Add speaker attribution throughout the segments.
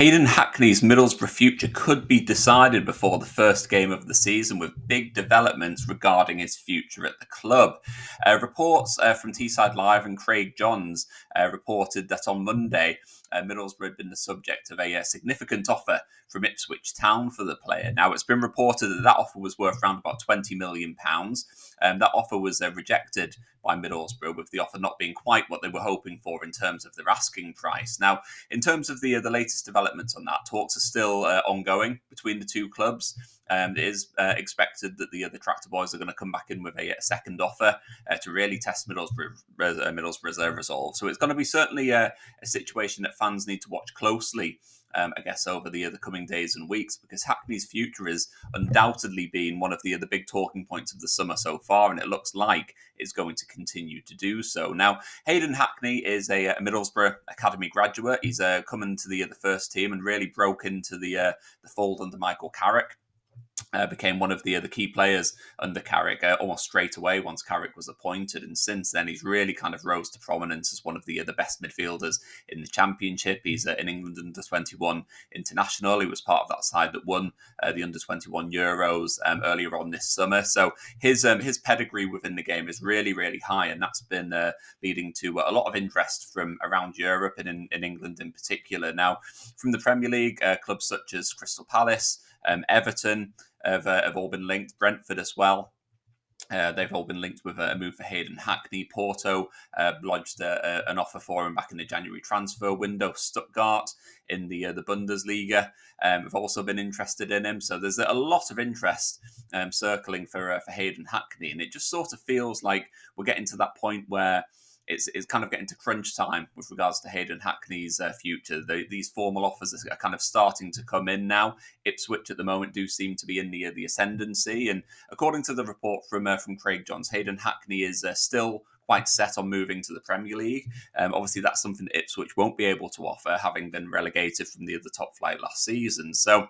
Speaker 1: Hayden Hackney's Middlesbrough future could be decided before the first game of the season, with big developments regarding his future at the club. Reports from Teesside Live and Craig Johns reported that on Monday, Middlesbrough had been the subject of a significant offer from Ipswich Town for the player. Now, it's been reported that offer was worth around about £20 million. That offer was rejected by Middlesbrough, with the offer not being quite what they were hoping for in terms of their asking price. Now, in terms of the latest developments on that, talks are still ongoing between the two clubs. It is expected that the Tractor Boys are going to come back in with a second offer to really test Middlesbrough's resolve. So it's going to be certainly a situation that fans need to watch closely, I guess, over the coming days and weeks, because Hackney's future has undoubtedly been one of the big talking points of the summer so far, and it looks like it's going to continue to do so. Now, Hayden Hackney is a Middlesbrough Academy graduate. He's come into the first team and really broke into the fold under Michael Carrick. Became one of the key players under Carrick almost straight away once Carrick was appointed, and since then he's really kind of rose to prominence as one of the best midfielders in the Championship. He's an England under-21 international. He was part of that side that won the under-21 Euros earlier on this summer. So his pedigree within the game is really, really high, and that's been leading to a lot of interest from around Europe and in England in particular. Now, from the Premier League, clubs such as Crystal Palace, Everton, have all been linked. Brentford as well. They've all been linked with a move for Hayden Hackney. Porto lodged an offer for him back in the January transfer window. Stuttgart in the Bundesliga have also been interested in him. So there's a lot of interest circling for Hayden Hackney, and it just sort of feels like we're getting to that point where it's kind of getting to crunch time with regards to Hayden Hackney's future. These formal offers are kind of starting to come in now. Ipswich at the moment do seem to be in the ascendancy, and according to the report from Craig Johns, Hayden Hackney is still quite set on moving to the Premier League. Obviously, that's something that Ipswich won't be able to offer, having been relegated from the top flight last season. So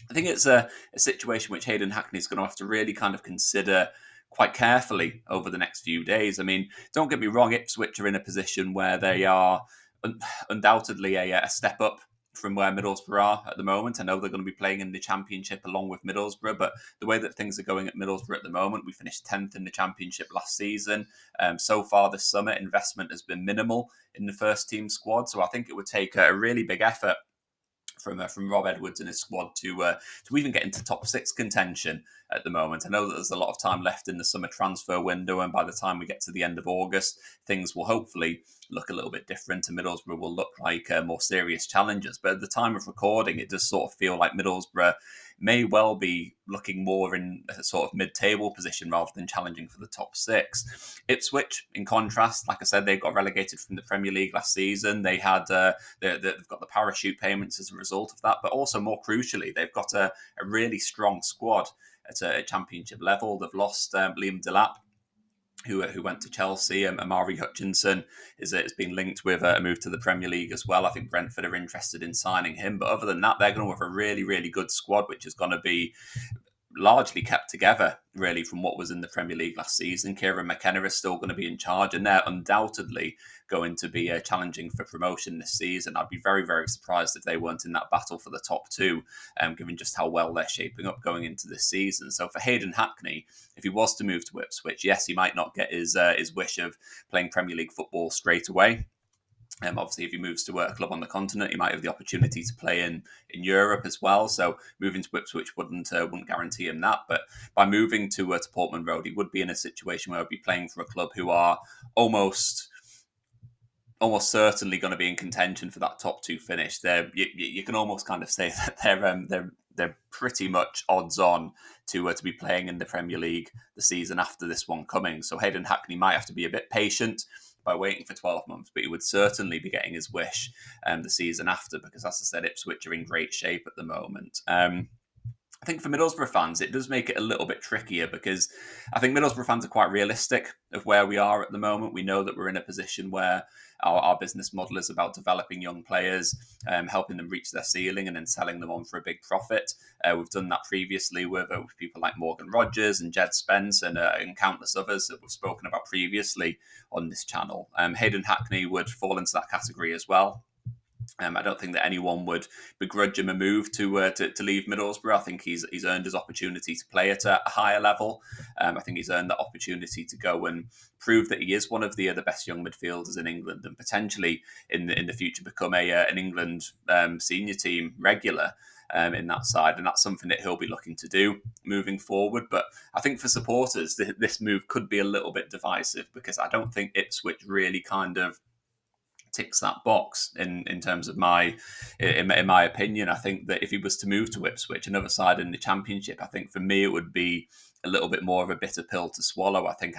Speaker 1: I think it's a situation which Hayden Hackney is going to have to really kind of consider quite carefully over the next few days. I mean, don't get me wrong, Ipswich are in a position where they are undoubtedly a step up from where Middlesbrough are at the moment. I know they're going to be playing in the Championship along with Middlesbrough, but the way that things are going at Middlesbrough at the moment, we finished 10th in the Championship last season. So far this summer, investment has been minimal in the first team squad, so I think it would take a really big effort from Rob Edwards and his squad to even get into top six contention at the moment. I know that there's a lot of time left in the summer transfer window, and by the time we get to the end of August, things will hopefully look a little bit different, and Middlesbrough will look like more serious challengers. But at the time of recording, it does sort of feel like Middlesbrough may well be looking more in a sort of mid-table position rather than challenging for the top six. Ipswich, in contrast, like I said, they got relegated from the Premier League last season. They had they've got the parachute payments as a result of that, but also more crucially, they've got a really strong squad at a Championship level. They've lost Liam Delap, who went to Chelsea. Amari Hutchinson has been linked with a move to the Premier League as well. I think Brentford are interested in signing him. But other than that, they're going to have a really, really good squad, which is going to be largely kept together, really, from what was in the Premier League last season. Kieran McKenna is still going to be in charge, and they're undoubtedly going to be challenging for promotion this season. I'd be very, very surprised if they weren't in that battle for the top two, given just how well they're shaping up going into this season. So for Hayden Hackney, if he was to move to Ipswich, yes, he might not get his wish of playing Premier League football straight away. Obviously, if he moves to a club on the continent, he might have the opportunity to play in Europe as well. So moving to Ipswich wouldn't guarantee him that. But by moving to Portman Road, he would be in a situation where he'd be playing for a club who are almost certainly going to be in contention for that top two finish. You can almost kind of say that they're pretty much odds on to be playing in the Premier League the season after this one coming. So Hayden Hackney might have to be a bit patient by waiting for 12 months, but he would certainly be getting his wish the season after, because, as I said, Ipswich are in great shape at the moment. I think for Middlesbrough fans, it does make it a little bit trickier, because I think Middlesbrough fans are quite realistic of where we are at the moment. We know that we're in a position where our business model is about developing young players, helping them reach their ceiling and then selling them on for a big profit. We've done that previously with people like Morgan Rogers and Jed Spence and countless others that we've spoken about previously on this channel. Hayden Hackney would fall into that category as well. I don't think that anyone would begrudge him a move to leave Middlesbrough. I think he's earned his opportunity to play at a higher level. I think he's earned that opportunity to go and prove that he is one of the best young midfielders in England, and potentially in the future become an England senior team regular. In that side, and that's something that he'll be looking to do moving forward. But I think for supporters, this move could be a little bit divisive, because I don't think Ipswich really kind of ticks that box in terms of in my opinion. I think that if he was to move to Ipswich, another side in the Championship, I think for me it would be a little bit more of a bitter pill to swallow. I think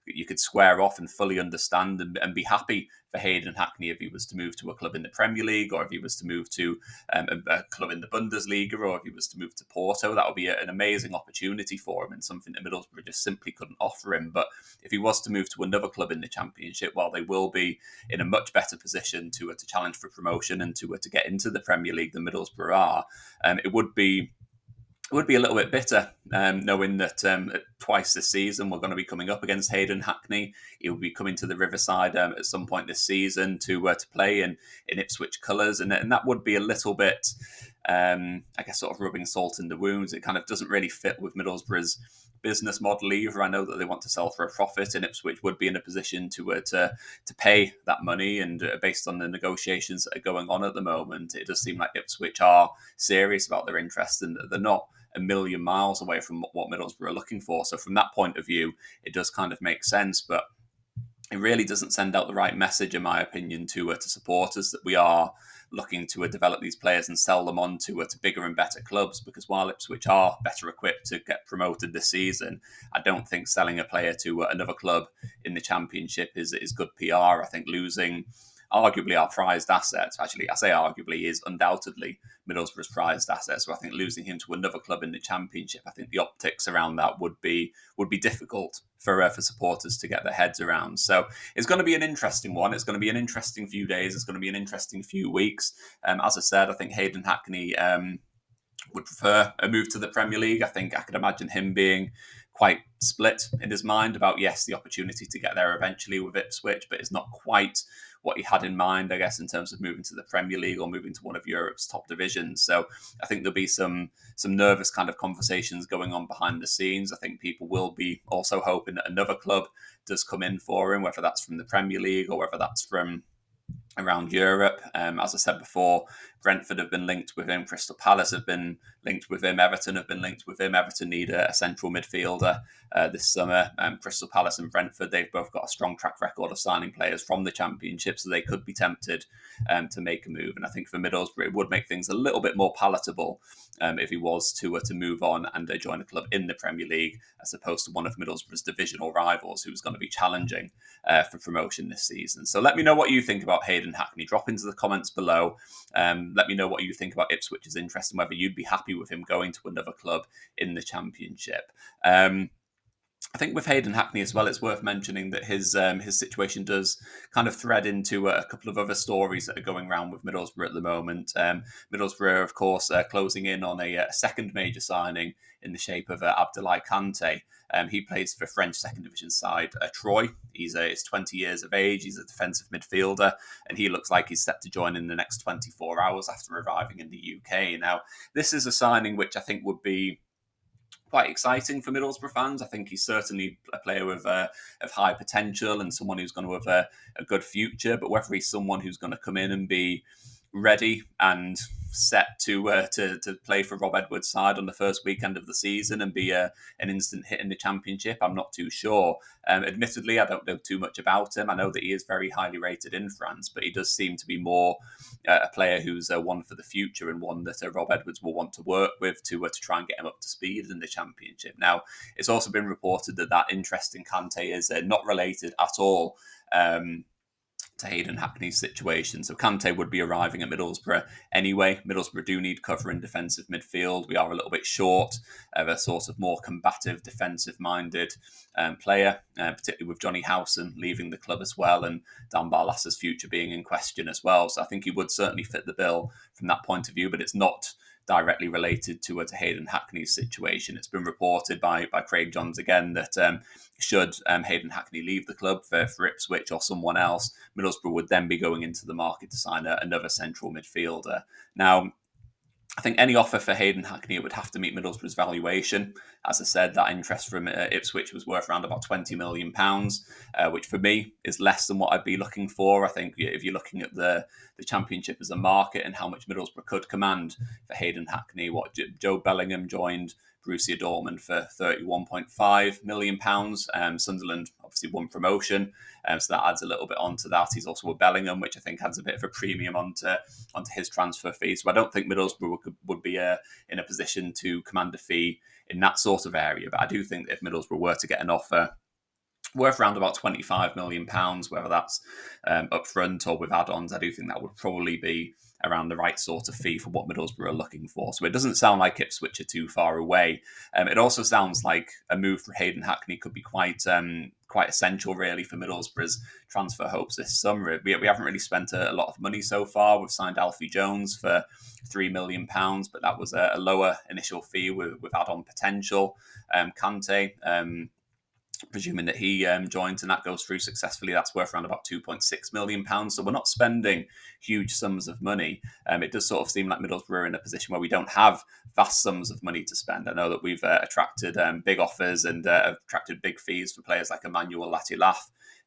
Speaker 1: you could square off and fully understand and be happy for Hayden Hackney if he was to move to a club in the Premier League, or if he was to move to a club in the Bundesliga, or if he was to move to Porto. That would be an amazing opportunity for him, and something that Middlesbrough just simply couldn't offer him. But if he was to move to another club in the Championship, while they will be in a much better position to challenge for promotion and to get into the Premier League than Middlesbrough are, it would be a little bit bitter, knowing that twice this season we're going to be coming up against Hayden Hackney. He'll be coming to the Riverside at some point this season to play in Ipswich colours, and that would be a little bit, I guess, sort of rubbing salt in the wounds. It kind of doesn't really fit with Middlesbrough's business model either. I know that they want to sell for a profit, and Ipswich would be in a position to pay that money. And based on the negotiations that are going on at the moment, it does seem like Ipswich are serious about their interest, and they're not a million miles away from what Middlesbrough are looking for. So from that point of view, it does kind of make sense, but it really doesn't send out the right message, in my opinion, to supporters that we are looking to develop these players and sell them on to bigger and better clubs. Because while Ipswich are better equipped to get promoted this season, I don't think selling a player to another club in the Championship is good PR. I think losing arguably our prized assets, actually, I say arguably, is undoubtedly Middlesbrough's prized assets. So I think losing him to another club in the Championship, I think the optics around that would be difficult for supporters to get their heads around. So it's going to be an interesting one. It's going to be an interesting few days. It's going to be an interesting few weeks. As I said, I think Hayden Hackney would prefer a move to the Premier League. I think I could imagine him being quite split in his mind about, yes, the opportunity to get there eventually with Ipswich, but it's not quite what he had in mind, I guess, in terms of moving to the Premier League or moving to one of Europe's top divisions. So I think there'll be some nervous kind of conversations going on behind the scenes. I think people will be also hoping that another club does come in for him, whether that's from the Premier League or whether that's from around Europe. As I said before, Brentford have been linked with him. Crystal Palace have been linked with him. Everton have been linked with him. Everton need a central midfielder this summer. Crystal Palace and Brentford, they've both got a strong track record of signing players from the Championship, so they could be tempted to make a move. And I think for Middlesbrough, it would make things a little bit more palatable if he was to move on and join a club in the Premier League, as opposed to one of Middlesbrough's divisional rivals who's going to be challenging for promotion this season. So let me know what you think about Hayden Hackney. Drop into the comments below. Let me know what you think about Ipswich's interest and whether you'd be happy with him going to another club in the Championship. I think with Hayden Hackney as well, it's worth mentioning that his situation does kind of thread into a couple of other stories that are going around with Middlesbrough at the moment. Middlesbrough, of course, closing in on a second major signing in the shape of Abdoulaye Kante. He plays for French second division side Troyes. He's 20 years of age. He's a defensive midfielder, and he looks like he's set to join in the next 24 hours after arriving in the UK. Now, this is a signing which I think would be quite exciting for Middlesbrough fans. I think he's certainly a player with of high potential and someone who's going to have a good future. But whether he's someone who's going to come in and be ready and set to play for Rob Edwards' side on the first weekend of the season and be an instant hit in the Championship, I'm not too sure. Admittedly, I don't know too much about him. I know that he is very highly rated in France, but he does seem to be more a player who's one for the future and one that Rob Edwards will want to work with to try and get him up to speed in the Championship. Now, it's also been reported that interest in Kante is not related at all to Hayden Hackney's situation. So Kante would be arriving at Middlesbrough anyway. Middlesbrough do need cover in defensive midfield. We are a little bit short of a sort of more combative, defensive-minded player, particularly with Johnny Howson leaving the club as well and Dan Barlas's future being in question as well. So I think he would certainly fit the bill from that point of view, but it's not directly related to Hayden Hackney's situation. It's been reported by Craig Johns again that should Hayden Hackney leave the club for Ipswich or someone else, Middlesbrough would then be going into the market to sign another central midfielder. Now, I think any offer for Hayden Hackney would have to meet Middlesbrough's valuation. As I said, that interest from Ipswich was worth around about £20 million, which for me is less than what I'd be looking for. I think if you're looking at the Championship as a market and how much Middlesbrough could command for Hayden Hackney, what Joe Bellingham joined Borussia Dortmund for £31.5 million. Sunderland obviously won promotion, so that adds a little bit onto that. He's also a Bellingham, which I think adds a bit of a premium onto his transfer fee. So I don't think Middlesbrough would be in a position to command a fee in that sort of area. But I do think that if Middlesbrough were to get an offer worth around about £25 million, whether that's up front or with add-ons, I do think that would probably be around the right sort of fee for what Middlesbrough are looking for. So it doesn't sound like Ipswich are too far away. It also sounds like a move for Hayden Hackney could be quite essential, really, for Middlesbrough's transfer hopes this summer. We haven't really spent a lot of money so far. We've signed Alfie Jones for £3 million, but that was a lower initial fee with add-on potential. Kante, presuming that he joins and that goes through successfully, that's worth around about £2.6 million. So we're not spending huge sums of money. It does sort of seem like Middlesbrough are in a position where we don't have vast sums of money to spend. I know that we've attracted big offers and attracted big fees for players like Emmanuel Latilaf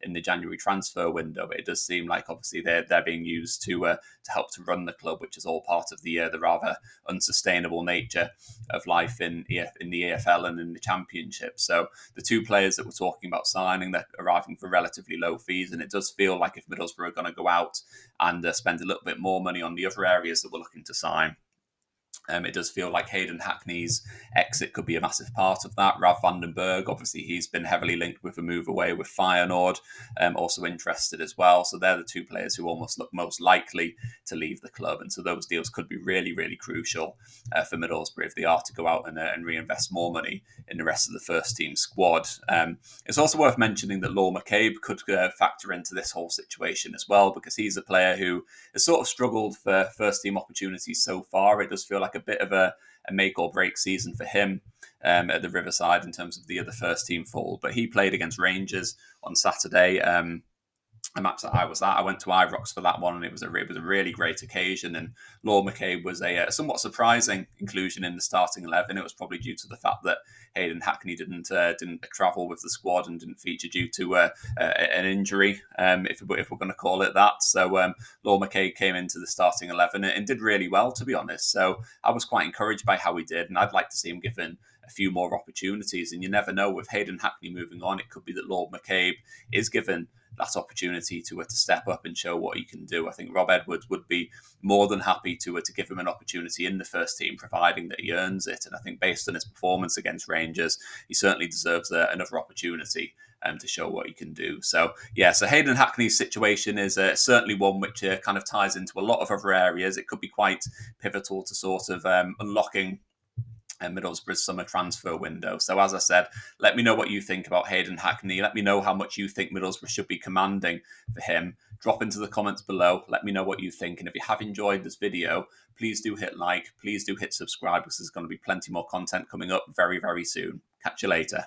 Speaker 1: in the January transfer window, but it does seem like obviously they're being used to help to run the club, which is all part of the rather unsustainable nature of life in the EFL and in the Championship. So the two players that we're talking about signing, they're arriving for relatively low fees, and it does feel like if Middlesbrough are going to go out and spend a little bit more money on the other areas that we're looking to sign, it does feel like Hayden Hackney's exit could be a massive part of that. Rav van den Berg, obviously, he's been heavily linked with a move away with Feyenoord, also interested as well. So they're the two players who almost look most likely to leave the club. And so those deals could be really, really crucial for Middlesbrough if they are to go out and reinvest more money in the rest of the first team squad. It's also worth mentioning that Law McCabe could factor into this whole situation as well, because he's a player who has sort of struggled for first team opportunities so far. It does feel like a bit of a make or break season for him at the Riverside in terms of the other first team fall. But he played against Rangers on Saturday. A match that I was at. I went to Ibrox for that one, and it was a really great occasion. And Law McCabe was a somewhat surprising inclusion in the starting 11. It was probably due to the fact that Hayden Hackney didn't travel with the squad and didn't feature due to an injury, if we're going to call it that. So Law McCabe came into the starting 11 and did really well, to be honest. So I was quite encouraged by how he did, and I'd like to see him given a few more opportunities. And you never know, with Hayden Hackney moving on, it could be that Law McCabe is given that opportunity to step up and show what he can do. I think Rob Edwards would be more than happy to give him an opportunity in the first team, providing that he earns it. And I think based on his performance against Rangers, he certainly deserves another opportunity to show what he can do. So Hayden Hackney's situation is certainly one which kind of ties into a lot of other areas. It could be quite pivotal to sort of unlocking Middlesbrough's summer transfer window. So as I said, let me know what you think about Hayden Hackney. Let me know how much you think Middlesbrough should be commanding for him. Drop into the comments below. Let me know what you think. And if you have enjoyed this video, please do hit like. Please do hit subscribe, because there's going to be plenty more content coming up very, very soon. Catch you later.